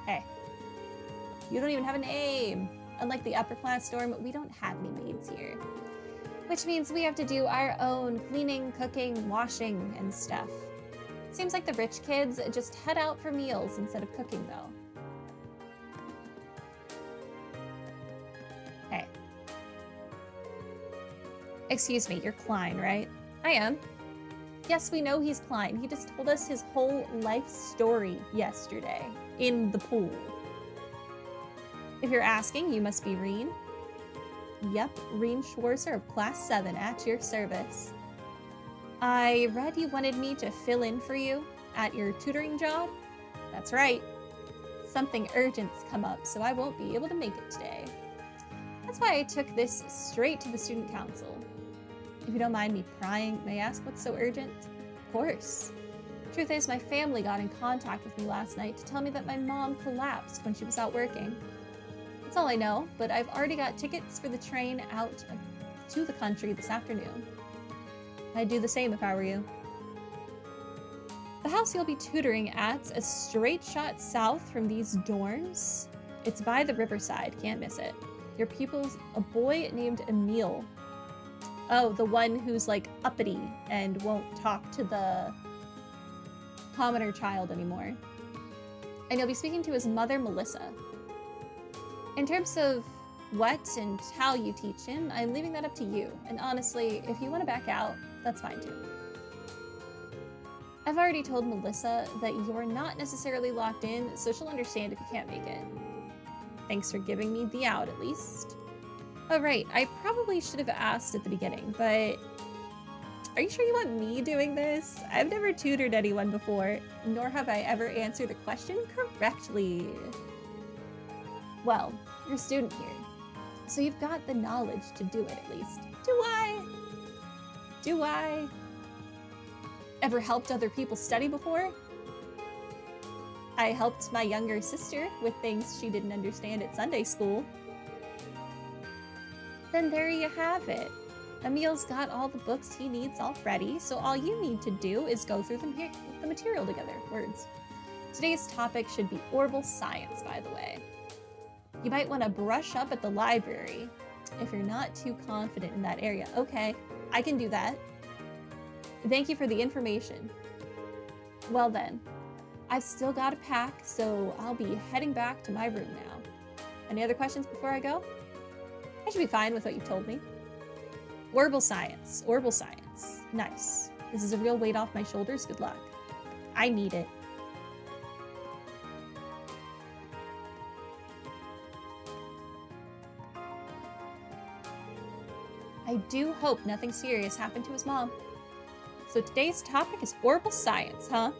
Hey, you don't even have a name. Unlike the upper class dorm, we don't have any maids here. Which means we have to do our own cleaning, cooking, washing, and stuff. Seems like the rich kids just head out for meals instead of cooking, though. Hey. Excuse me, you're Klein, right? I am. Yes, we know he's Klein. He just told us his whole life story yesterday in the pool. If you're asking, you must be Reen. Yep, Reen Schwarzer of Class 7 at your service. I read you wanted me to fill in for you at your tutoring job. That's right. Something urgent's come up, so I won't be able to make it today. That's why I took this straight to the student council. If you don't mind me prying, may I ask what's so urgent? Of course. Truth is, my family got in contact with me last night to tell me that my mom collapsed when she was out working. That's all I know, but I've already got tickets for the train out to the country this afternoon. I'd do the same if I were you. The house you'll be tutoring at's a straight shot south from these dorms. It's by the riverside, can't miss it. Your pupil's a boy named Emil. Oh, the one who's like uppity and won't talk to the commoner child anymore. And you'll be speaking to his mother, Melissa. In terms of what and how you teach him, I'm leaving that up to you. And honestly, if you want to back out, that's fine too. I've already told Melissa that you're not necessarily locked in, so she'll understand if you can't make it. Thanks for giving me the out, at least. Oh, right, I probably should have asked at the beginning, but are you sure you want me doing this? I've never tutored anyone before, nor have I ever answered the question correctly. Well, you're a student here, so you've got the knowledge to do it at least. Do I ever helped other people study before? I helped my younger sister with things she didn't understand at Sunday school. Then there you have it. Emil's got all the books he needs already, so all you need to do is go through the material together. Words. Today's topic should be orbital science, by the way. You might want to brush up at the library if you're not too confident in that area. Okay, I can do that. Thank you for the information. Well then, I've still got to pack, so I'll be heading back to my room now. Any other questions before I go? I should be fine with what you've told me. Orbital science. Orbital science. Nice. This is a real weight off my shoulders. Good luck. I need it. I do hope nothing serious happened to his mom. So today's topic is orbital science, huh?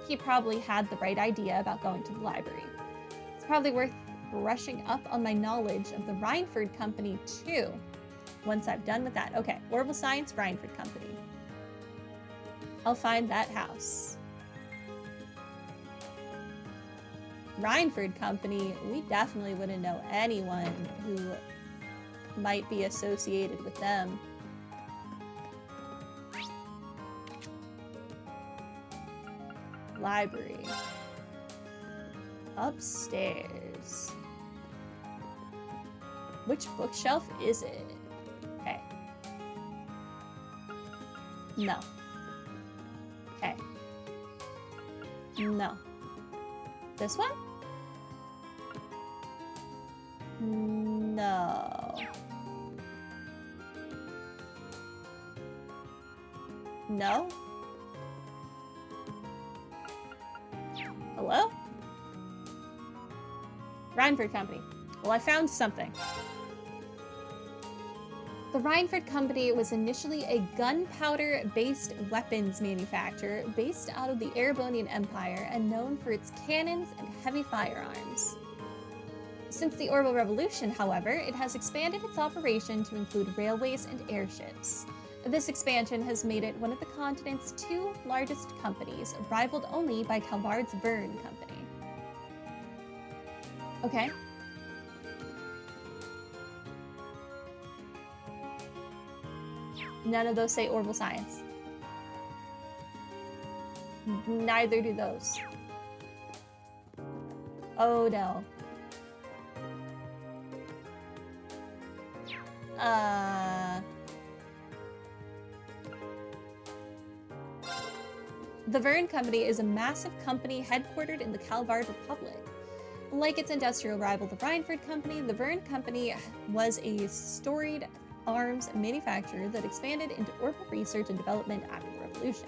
He probably had the right idea about going to the library. It's probably worth brushing up on my knowledge of the Rhineford Company, too. Once I've done with that. Okay, orbital science, Rhineford Company. I'll find that house. Rhineford Company, we definitely wouldn't know anyone who might be associated with them. Library. Upstairs. Which bookshelf is it? Okay. No. Okay. No. This one? No. No? Hello? Rhineford Company. Well, I found something. The Rhineford Company was initially a gunpowder-based weapons manufacturer based out of the Erebonian Empire and known for its cannons and heavy firearms. Since the Orbital Revolution, however, it has expanded its operation to include railways and airships. This expansion has made it one of the continent's two largest companies, rivaled only by Calvard's Verne Company. Okay. None of those say orbital science. Neither do those. Oh no. The Verne Company is a massive company headquartered in the Calvard Republic. Like its industrial rival, the Rhineford Company, the Verne Company was a storied arms manufacturer that expanded into orbital research and development after the Revolution.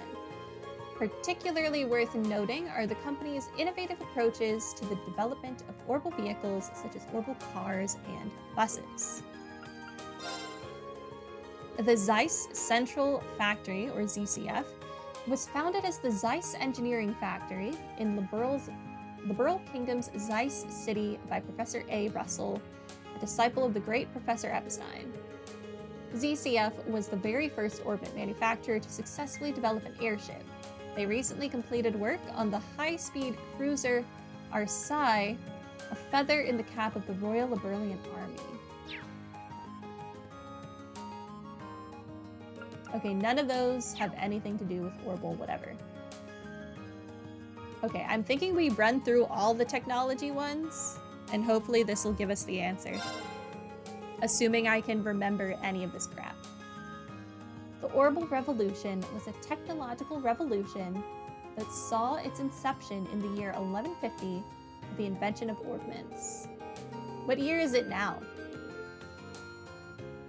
Particularly worth noting are the company's innovative approaches to the development of orbital vehicles such as orbital cars and buses. The Zeiss Central Factory, or ZCF, was founded as the Zeiss Engineering Factory in Liberal Kingdom's Zeiss City by Professor A. Russell, a disciple of the great Professor Epstein. ZCF was the very first orbit manufacturer to successfully develop an airship. They recently completed work on the high-speed cruiser Arsai, a feather in the cap of the Royal Liberalian Army. Okay, none of those have anything to do with orbital whatever. Okay, I'm thinking we run through all the technology ones, and hopefully this will give us the answer. Assuming I can remember any of this crap. The orbital revolution was a technological revolution that saw its inception in the year 1150 with the invention of ordnance. What year is it now?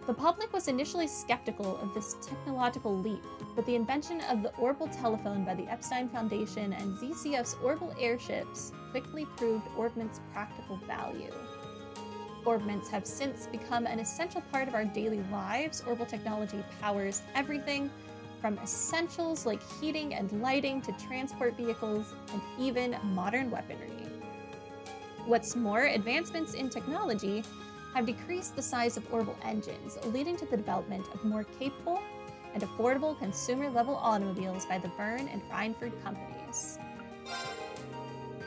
The public was initially skeptical of this technological leap, but the invention of the orbital telephone by the Epstein Foundation and ZCF's orbital airships quickly proved ordnance practical value. Ordnance have since become an essential part of our daily lives. Orbital technology powers everything from essentials like heating and lighting to transport vehicles and even modern weaponry. What's more, advancements in technology have decreased the size of orbital engines, leading to the development of more capable and affordable consumer-level automobiles by the Verne and Rhineford companies.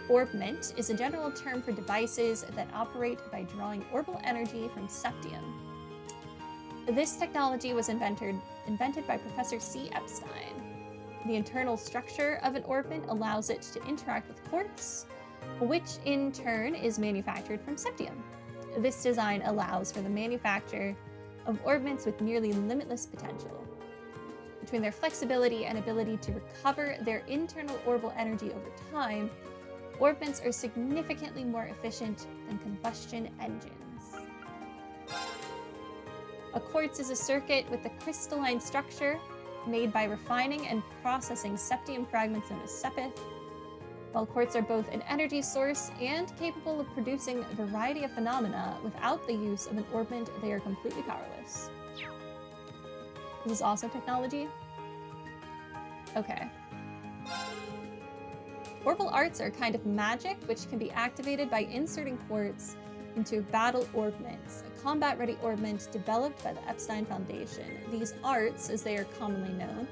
Orbment is a general term for devices that operate by drawing orbital energy from septium. This technology was invented by Professor C. Epstein. The internal structure of an orbment allows it to interact with quartz, which in turn is manufactured from septium. This design allows for the manufacture of orbments with nearly limitless potential. Between their flexibility and ability to recover their internal orbital energy over time, orbments are significantly more efficient than combustion engines. A quartz is a circuit with a crystalline structure made by refining and processing septium fragments known as sepith. While quartz are both an energy source and capable of producing a variety of phenomena, without the use of an orbment, they are completely powerless. This is also technology? Okay. Orbital arts are a kind of magic which can be activated by inserting quartz into battle orbments, a combat-ready orbment developed by the Epstein Foundation. These arts, as they are commonly known,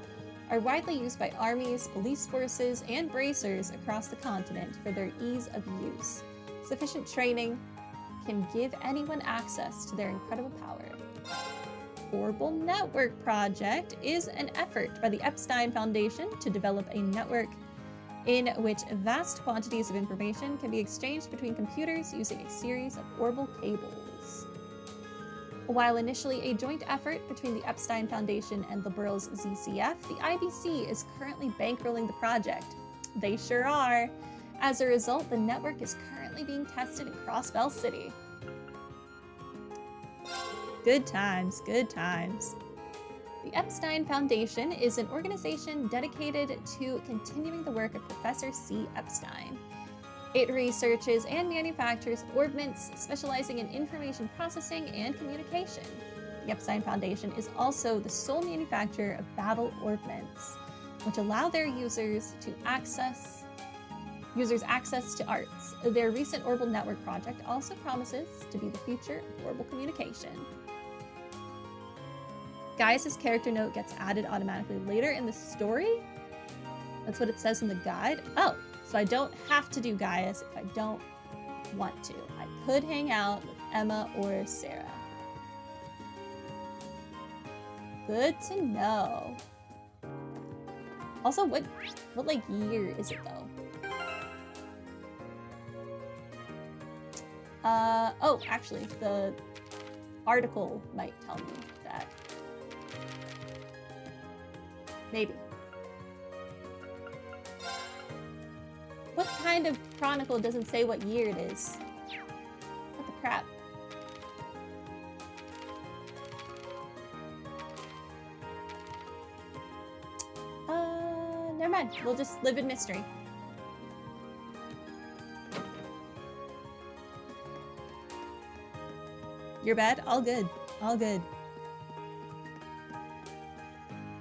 are widely used by armies, police forces, and bracers across the continent for their ease of use. Sufficient training can give anyone access to their incredible power. Orbital Network Project is an effort by the Epstein Foundation to develop a network in which vast quantities of information can be exchanged between computers using a series of orbital cables. While initially a joint effort between the Epstein Foundation and Liberal's ZCF, the IBC is currently bankrolling the project. They sure are. As a result, the network is currently being tested in Crossbell City. Good times, good times. The Epstein Foundation is an organization dedicated to continuing the work of Professor C. Epstein. It researches and manufactures orbments specializing in information processing and communication. The Epstein Foundation is also the sole manufacturer of battle orbments, which allow their users access to arts. Their recent orbital network project also promises to be the future of orbital communication. Gaius' character note gets added automatically later in the story? That's what it says in the guide? Oh, so I don't have to do Gaius if I don't want to. I could hang out with Emma or Sarah. Good to know. Also, what like year is it though? Oh, actually, the article might tell me that. Maybe. What kind of chronicle doesn't say what year it is? What the crap? Never mind. We'll just live in mystery. Your bed? All good. All good.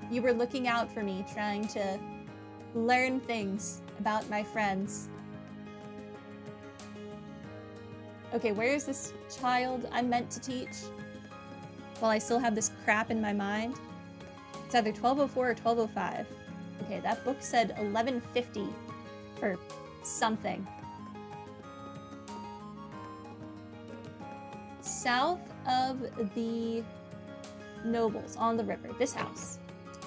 You were looking out for me, trying to learn things about my friends. Okay, where is this child I'm meant to teach? While I still have this crap in my mind. It's either 1204 or 1205. Okay, that book said 1150 for something. South of the nobles on the river. This house.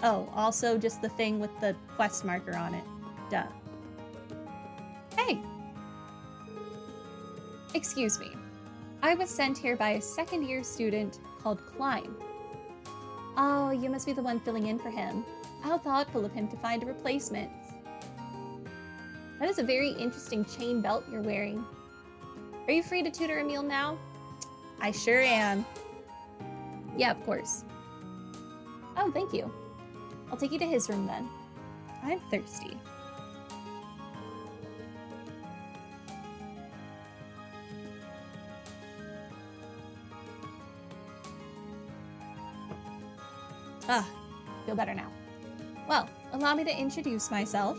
Oh, also just the thing with the quest marker on it. Duh. Hey! Excuse me. I was sent here by a second-year student called Klein. Oh, you must be the one filling in for him. How thoughtful of him to find a replacement. That is a very interesting chain belt you're wearing. Are you free to tutor Emil now? I sure am. Yeah, of course. Oh, thank you. I'll take you to his room then. I'm thirsty. Feel better now. Well, allow me to introduce myself.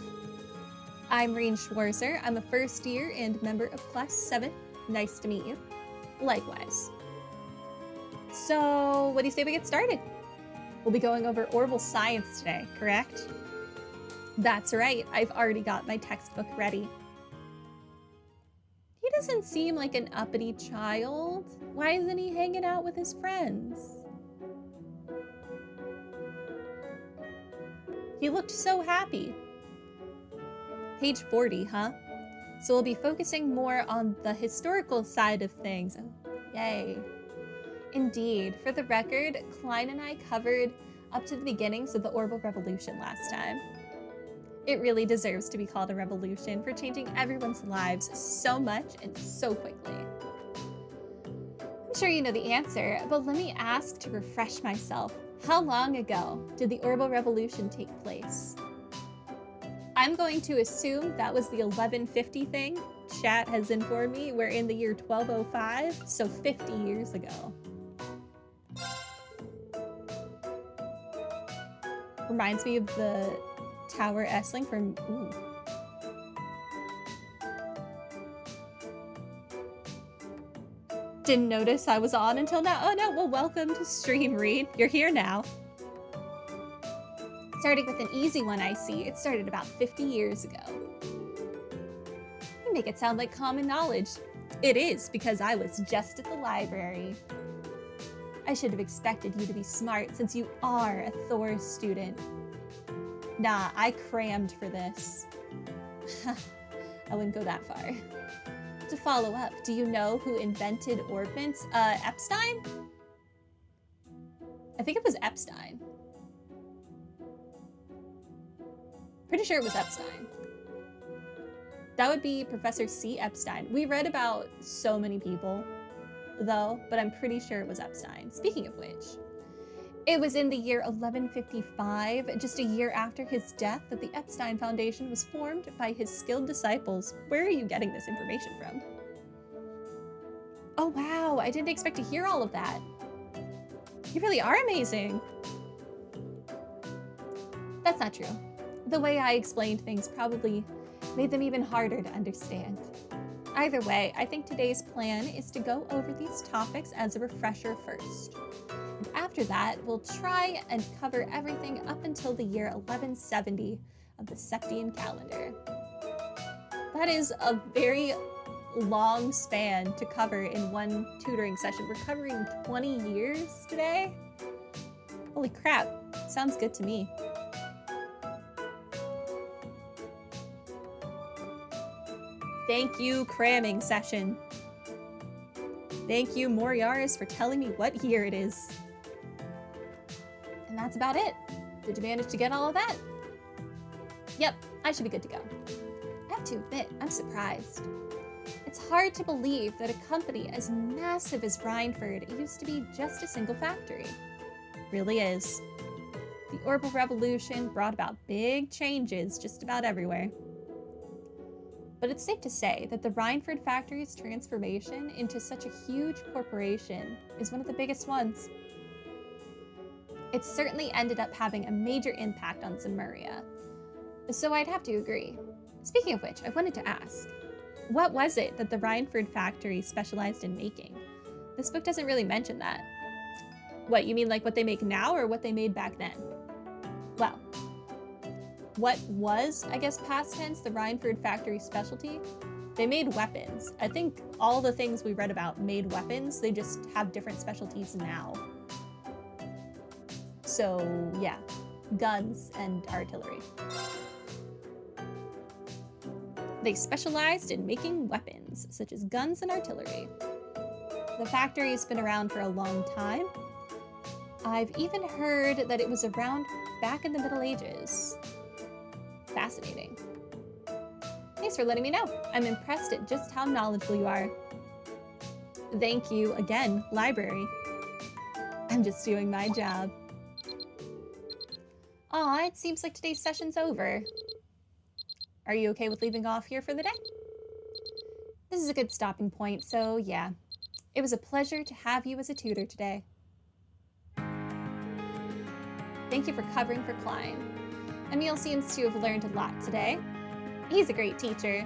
I'm Reen Schwarzer. I'm a first year and member of Class 7. Nice to meet you. Likewise. So, what do you say we get started? We'll be going over Orbital Science today, correct? That's right, I've already got my textbook ready. He doesn't seem like an uppity child. Why isn't he hanging out with his friends? He looked so happy. Page 40, huh? So we'll be focusing more on the historical side of things. Oh, yay. Indeed. For the record, Klein and I covered up to the beginnings of the Orbital Revolution last time. It really deserves to be called a revolution for changing everyone's lives so much and so quickly. I'm sure you know the answer, but let me ask to refresh myself. How long ago did the Orbital Revolution take place? I'm going to assume that was the 1150 thing. Chat has informed me we're in the year 1205, so 50 years ago. Reminds me of the Tower S-Link from... Ooh. Didn't notice I was on until now. Oh no, well welcome to stream, Reed. You're here now. Starting with an easy one, I see. It started about 50 years ago. You make it sound like common knowledge. It is, because I was just at the library. I should have expected you to be smart since you are a Thor student. Nah, I crammed for this. I wouldn't go that far. To follow up, do you know who invented orbits? Epstein? I think it was Epstein. Pretty sure it was Epstein. That would be Professor C. Epstein. We read about so many people, though, but I'm pretty sure it was Epstein. Speaking of which, it was in the year 1155, just a year after his death, that the Epstein Foundation was formed by his skilled disciples. Where are you getting this information from? Oh wow, I didn't expect to hear all of that. You really are amazing. That's not true. The way I explained things probably made them even harder to understand. Either way, I think today's plan is to go over these topics as a refresher first. And after that, we'll try and cover everything up until the year 1170 of the Septian calendar. That is a very long span to cover in one tutoring session. We're covering 20 years today? Holy crap, sounds good to me. Thank you, cramming session. Thank you, Moriaris, for telling me what year it is. And that's about it. Did you manage to get all of that? Yep, I should be good to go. I have to admit, I'm surprised. It's hard to believe that a company as massive as Rhineford used to be just a single factory. Really is. The Orbital Revolution brought about big changes just about everywhere. But it's safe to say that the Rhineford factory's transformation into such a huge corporation is one of the biggest ones. It certainly ended up having a major impact on Zemuria, so I'd have to agree. Speaking of which, I wanted to ask, what was it that the Rhineford factory specialized in making? This book doesn't really mention that. What, you mean like what they make now or what they made back then? Well, what was, I guess past tense, the Rhineford factory specialty? They made weapons. I think all the things we read about made weapons, they just have different specialties now. So yeah, guns and artillery. They specialized in making weapons, such as guns and artillery. The factory has been around for a long time. I've even heard that it was around back in the Middle Ages. Fascinating. Thanks for letting me know. I'm impressed at just how knowledgeable you are. Thank you again, library. I'm just doing my job. Aw, it seems like today's session's over. Are you okay with leaving off here for the day? This is a good stopping point, so yeah. It was a pleasure to have you as a tutor today. Thank you for covering for Klein. Emil seems to have learned a lot today. He's a great teacher.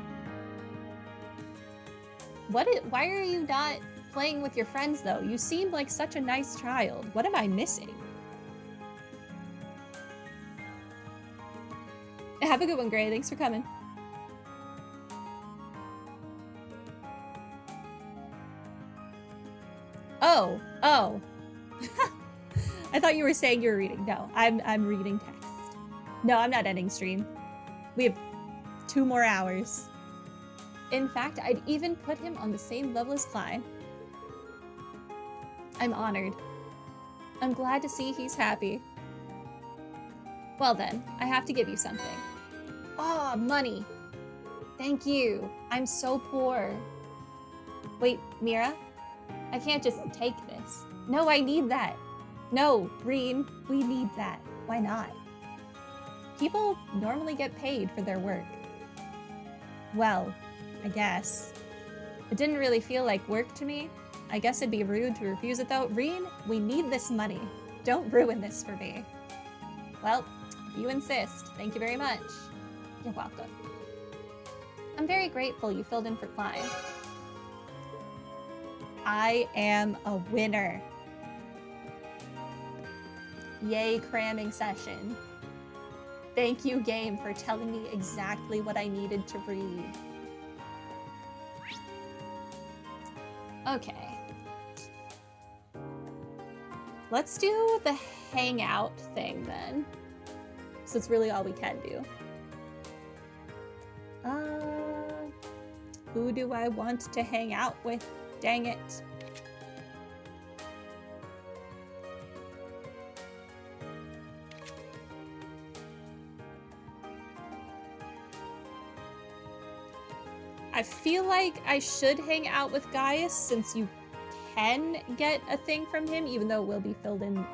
Why are you not playing with your friends, though? You seem like such a nice child. What am I missing? Have a good one, Gray. Thanks for coming. Oh. I thought you were saying you were reading. No, I'm reading text. No, I'm not ending stream. We have 2 more hours. In fact, I'd even put him on the same level as Klein. I'm honored. I'm glad to see he's happy. Well then, I have to give you something. Ah, money. Thank you. I'm so poor. Wait, Mira? I can't just take this. No, I need that. No, Reen, we need that. Why not? People normally get paid for their work. Well, I guess. It didn't really feel like work to me. I guess it'd be rude to refuse it though. Reen, we need this money. Don't ruin this for me. Well, if you insist, thank you very much. You're welcome. I'm very grateful you filled in for Klein. I am a winner. Yay, cramming session. Thank you, game, for telling me exactly what I needed to read. Okay. Let's do the hangout thing then. So it's really all we can do. Who do I want to hang out with? Dang it. I feel like I should hang out with Gaius since you can get a thing from him, even though it will be filled in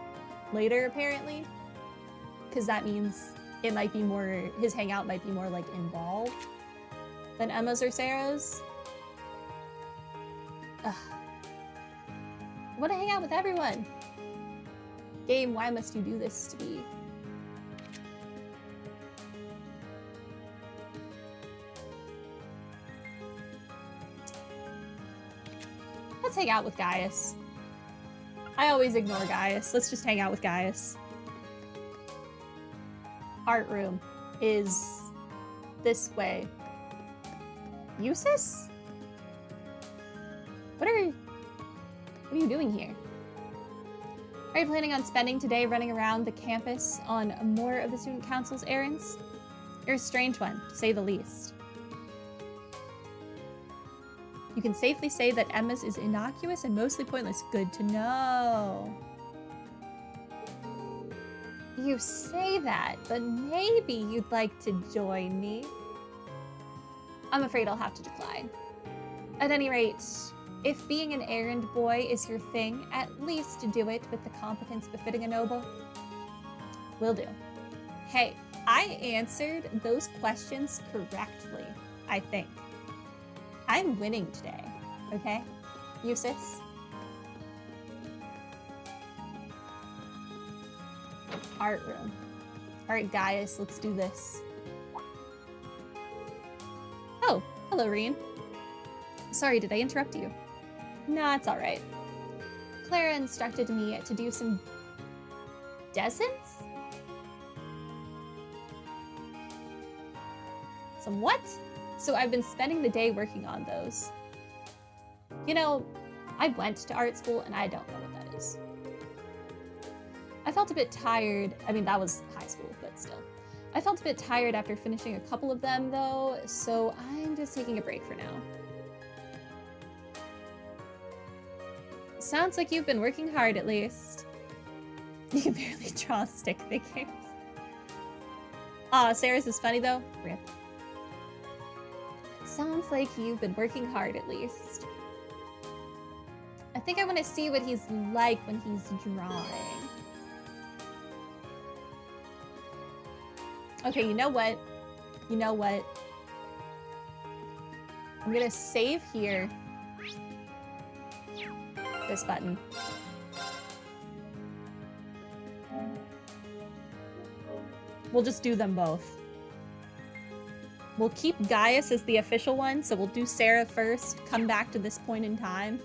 later apparently. Because that means it might be more, his hangout might be more like involved than Emma's or Sarah's. Ugh. I want to hang out with everyone. Game, why must you do this to me? Let's hang out with Gaius. I always ignore Gaius. Let's just hang out with Gaius. Art room is this way. Eusis? What are you doing here? Are you planning on spending today running around the campus on more of the student council's errands? You're a strange one, to say the least. You can safely say that Emma's is innocuous and mostly pointless. Good to know. You say that, but maybe you'd like to join me. I'm afraid I'll have to decline. At any rate, if being an errand boy is your thing, at least do it with the competence befitting a noble. Will do. Hey, I answered those questions correctly, I think. I'm winning today, okay? You, sis? Art room. All right, guys, let's do this. Oh, hello, Reen. Sorry, did I interrupt you? Nah, it's all right. Clara instructed me to do some descents? Some what? So I've been spending the day working on those. You know, I went to art school and I don't know what that is. I felt a bit tired. I mean, that was high school, but still. I felt a bit tired after finishing a couple of them though, so I'm just taking a break for now. Sounds like you've been working hard at least. You can barely draw stick figures. Aw, Sarah's is funny though. Rip. Sounds like you've been working hard at least. I think I want to see what he's like when he's drawing. Okay, you know what? You know what? I'm gonna save here. This button. We'll just do them both. We'll keep Gaius as the official one, so we'll do Sarah first, come back to this point in time.